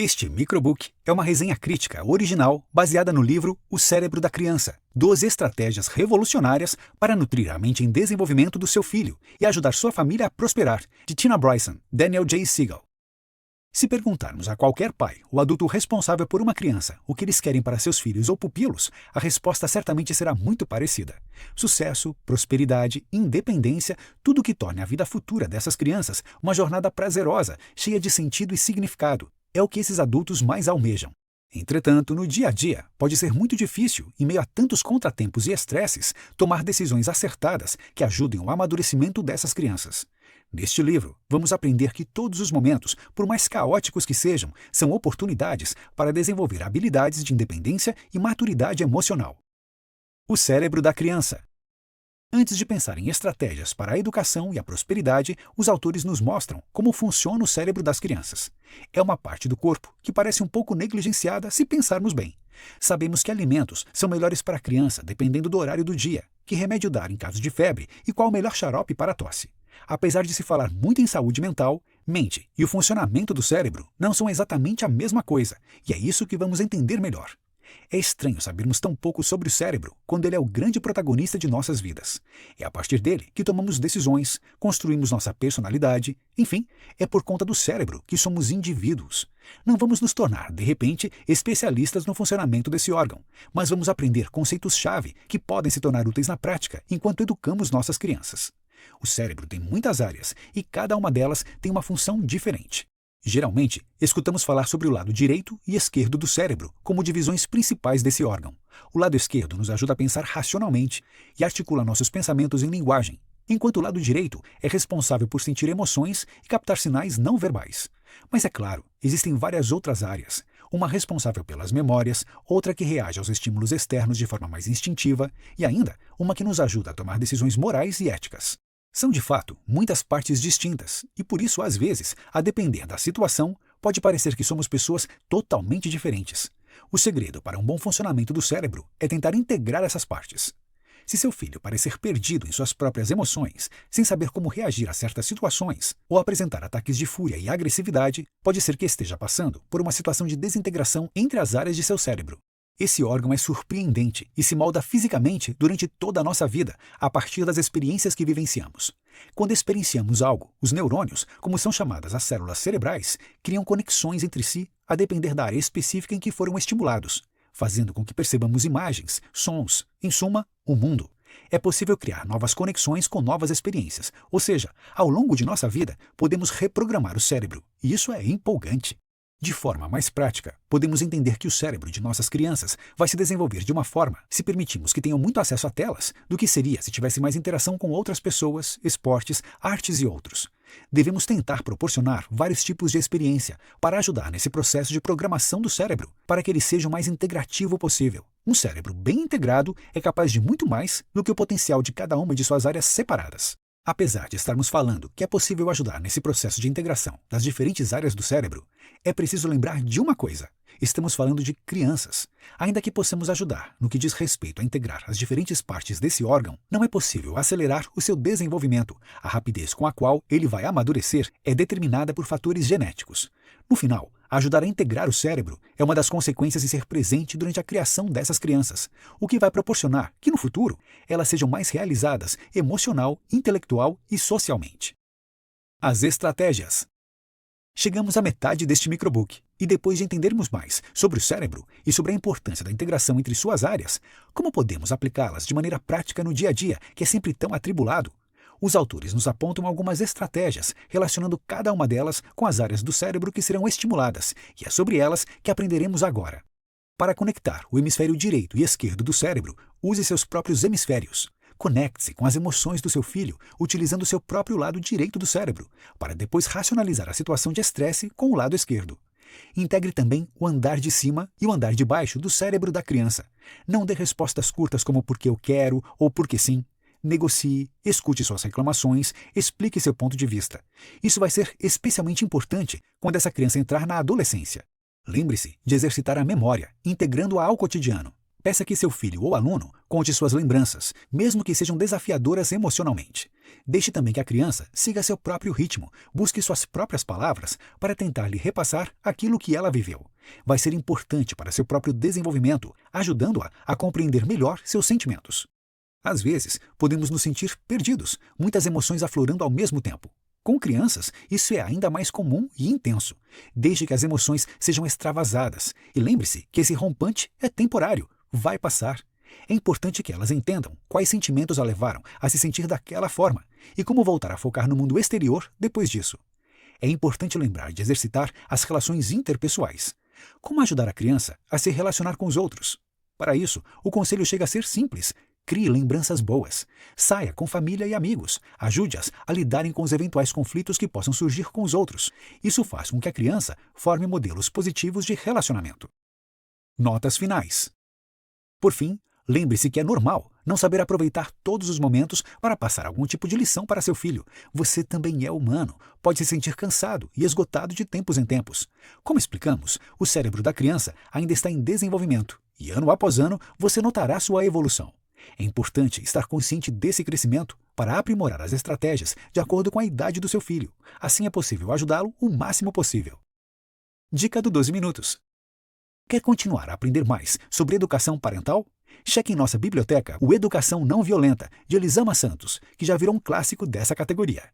Este microbook é uma resenha crítica original baseada no livro O Cérebro da Criança, 12 estratégias revolucionárias para nutrir a mente em desenvolvimento do seu filho e ajudar sua família a prosperar, de Tina Bryson, Daniel J. Siegel. Se perguntarmos a qualquer pai ou adulto responsável por uma criança o que eles querem para seus filhos ou pupilos, a resposta certamente será muito parecida. Sucesso, prosperidade, independência, tudo que torne a vida futura dessas crianças uma jornada prazerosa, cheia de sentido e significado. É o que esses adultos mais almejam. Entretanto, no dia a dia, pode ser muito difícil, em meio a tantos contratempos e estresses, tomar decisões acertadas que ajudem o amadurecimento dessas crianças. Neste livro, vamos aprender que todos os momentos, por mais caóticos que sejam, são oportunidades para desenvolver habilidades de independência e maturidade emocional. O cérebro da criança. Antes de pensar em estratégias para a educação e a prosperidade, os autores nos mostram como funciona o cérebro das crianças. É uma parte do corpo que parece um pouco negligenciada se pensarmos bem. Sabemos que alimentos são melhores para a criança dependendo do horário do dia, que remédio dar em caso de febre e qual o melhor xarope para a tosse. Apesar de se falar muito em saúde mental, mente e o funcionamento do cérebro não são exatamente a mesma coisa, e é isso que vamos entender melhor. É estranho sabermos tão pouco sobre o cérebro quando ele é o grande protagonista de nossas vidas. É a partir dele que tomamos decisões, construímos nossa personalidade, enfim, é por conta do cérebro que somos indivíduos. Não vamos nos tornar, de repente, especialistas no funcionamento desse órgão, mas vamos aprender conceitos-chave que podem se tornar úteis na prática enquanto educamos nossas crianças. O cérebro tem muitas áreas e cada uma delas tem uma função diferente. Geralmente, escutamos falar sobre o lado direito e esquerdo do cérebro como divisões principais desse órgão. O lado esquerdo nos ajuda a pensar racionalmente e articula nossos pensamentos em linguagem, enquanto o lado direito é responsável por sentir emoções e captar sinais não verbais. Mas é claro, existem várias outras áreas. Uma responsável pelas memórias, outra que reage aos estímulos externos de forma mais instintiva e ainda uma que nos ajuda a tomar decisões morais e éticas. São, de fato, muitas partes distintas e, por isso, às vezes, a depender da situação, pode parecer que somos pessoas totalmente diferentes. O segredo para um bom funcionamento do cérebro é tentar integrar essas partes. Se seu filho parecer perdido em suas próprias emoções, sem saber como reagir a certas situações, ou apresentar ataques de fúria e agressividade, pode ser que esteja passando por uma situação de desintegração entre as áreas de seu cérebro. Esse órgão é surpreendente e se molda fisicamente durante toda a nossa vida, a partir das experiências que vivenciamos. Quando experienciamos algo, os neurônios, como são chamadas as células cerebrais, criam conexões entre si a depender da área específica em que foram estimulados, fazendo com que percebamos imagens, sons, em suma, o mundo. É possível criar novas conexões com novas experiências, ou seja, ao longo de nossa vida, podemos reprogramar o cérebro, e isso é empolgante. De forma mais prática, podemos entender que o cérebro de nossas crianças vai se desenvolver de uma forma, se permitimos que tenham muito acesso a telas, do que seria se tivesse mais interação com outras pessoas, esportes, artes e outros. Devemos tentar proporcionar vários tipos de experiência para ajudar nesse processo de programação do cérebro, para que ele seja o mais integrativo possível. Um cérebro bem integrado é capaz de muito mais do que o potencial de cada uma de suas áreas separadas. Apesar de estarmos falando que é possível ajudar nesse processo de integração das diferentes áreas do cérebro, é preciso lembrar de uma coisa. Estamos falando de crianças. Ainda que possamos ajudar no que diz respeito a integrar as diferentes partes desse órgão, não é possível acelerar o seu desenvolvimento. A rapidez com a qual ele vai amadurecer é determinada por fatores genéticos. No final, ajudar a integrar o cérebro é uma das consequências de ser presente durante a criação dessas crianças, o que vai proporcionar que, no futuro, elas sejam mais realizadas emocional, intelectual e socialmente. As estratégias. Chegamos à metade deste microbook, e depois de entendermos mais sobre o cérebro e sobre a importância da integração entre suas áreas, como podemos aplicá-las de maneira prática no dia a dia, que é sempre tão atribulado? Os autores nos apontam algumas estratégias, relacionando cada uma delas com as áreas do cérebro que serão estimuladas, e é sobre elas que aprenderemos agora. Para conectar o hemisfério direito e esquerdo do cérebro, use seus próprios hemisférios. Conecte-se com as emoções do seu filho, utilizando seu próprio lado direito do cérebro, para depois racionalizar a situação de estresse com o lado esquerdo. Integre também o andar de cima e o andar de baixo do cérebro da criança. Não dê respostas curtas como porque eu quero ou porque sim. Negocie, escute suas reclamações, explique seu ponto de vista. Isso vai ser especialmente importante quando essa criança entrar na adolescência. Lembre-se de exercitar a memória, integrando-a ao cotidiano. Peça que seu filho ou aluno conte suas lembranças, mesmo que sejam desafiadoras emocionalmente. Deixe também que a criança siga seu próprio ritmo, busque suas próprias palavras para tentar lhe repassar aquilo que ela viveu. Vai ser importante para seu próprio desenvolvimento, ajudando-a a compreender melhor seus sentimentos. Às vezes, podemos nos sentir perdidos, muitas emoções aflorando ao mesmo tempo. Com crianças, isso é ainda mais comum e intenso. Deixe que as emoções sejam extravasadas e lembre-se que esse rompante é temporário, vai passar. É importante que elas entendam quais sentimentos a levaram a se sentir daquela forma e como voltar a focar no mundo exterior depois disso. É importante lembrar de exercitar as relações interpessoais. Como ajudar a criança a se relacionar com os outros? Para isso, o conselho chega a ser simples. Crie lembranças boas. Saia com família e amigos. Ajude-as a lidarem com os eventuais conflitos que possam surgir com os outros. Isso faz com que a criança forme modelos positivos de relacionamento. Notas finais. Por fim, lembre-se que é normal não saber aproveitar todos os momentos para passar algum tipo de lição para seu filho. Você também é humano, pode se sentir cansado e esgotado de tempos em tempos. Como explicamos, o cérebro da criança ainda está em desenvolvimento e ano após ano você notará sua evolução. É importante estar consciente desse crescimento para aprimorar as estratégias de acordo com a idade do seu filho. Assim é possível ajudá-lo o máximo possível. Dica do 12 minutos. Quer continuar a aprender mais sobre educação parental? Cheque em nossa biblioteca o Educação Não Violenta, de Elisama Santos, que já virou um clássico dessa categoria.